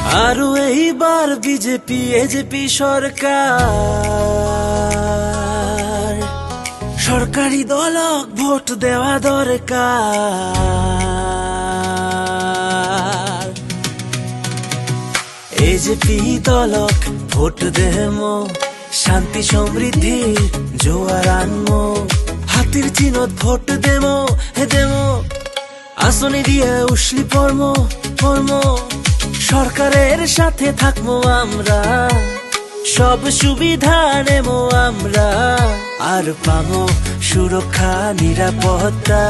আরো এইবার BJP AJP সরকার, সরকারি দলক ভোট দেওয়া দরকার। এজেপি দলক ভোট দেমো, শান্তি সমৃদ্ধির জোয়ার আনমো। হাতির চিনত ভোট দেমো, আসনে দিয়ে উসলি পড়মো। সরকারের সাথে থাকবো আমরা, সব সুবিধা নেবো আমরা, আর পাবো সুরক্ষা নিরাপত্তা।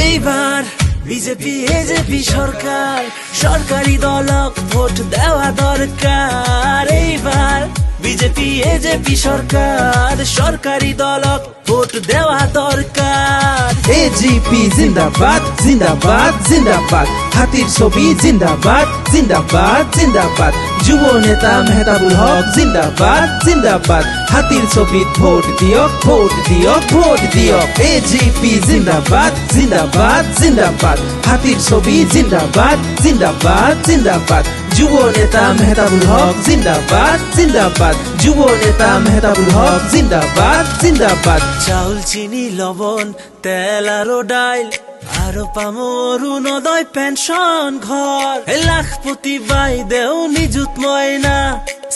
এইবার বিজেপি এজেপি সরকার, সরকারি দলক ভোট দেওয়া দরকার। এইবার বিজেপি এজেপি সরকার, সরকারি দলক ভোট দেওয়া দরকার। এজিপি জিন্দাবাদ জিন্দাবাদ জিন্দাবাদ, হাতির ছবি জিন্দাবাদ জিন্দাবাদ জিন্দাবাদ, যুব নেতা মেহতাবুল হক জিন্দাবাদ জিন্দাবাদ, হাতির ছবিত ভোট দিয়ক ভোট দিয়ক ভোট দিয়ক। এজিপি জিন্দাবাদ জিন্দাবাদ জিন্দাবাদ, হাতির ছবি জিন্দাবাদ জিন্দাবাদ জিন্দাবাদ, যুব নেতা মেহতাবুল হক জিন্দাবাদ জিন্দাবাদ, যুব নেতা মেহতাবুল হক জিন্দাবাদ জিন্দাবাদ। চাউল চিনি লবণ তেল আরো ডাইল, আরো পামো অরুণোদয় পেনশন ঘর। লাখপতি বাই দেও নিযুত ময়না,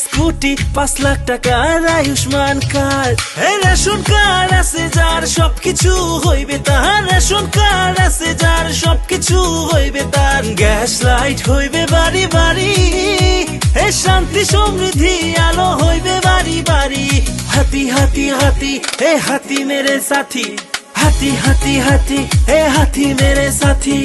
স্কুটি 5 লাখ টাকার আয়ুষ্মান কার্ড। রেশন কার্ড আছে যার সবকিছু হইবে তার, রেশন কার্ড আছে যার সবকিছু হইবে তার। গ্যাস লাইট হইবে বাড়ি বাড়ি, শান্তি সমৃদ্ধি আলো হইবে বাড়ি বাড়ি। হাতি হাতি হাতি হে হাতি মেরে সাথী, হাতি হাতি হাতি হে হাতি মেরে সাথী।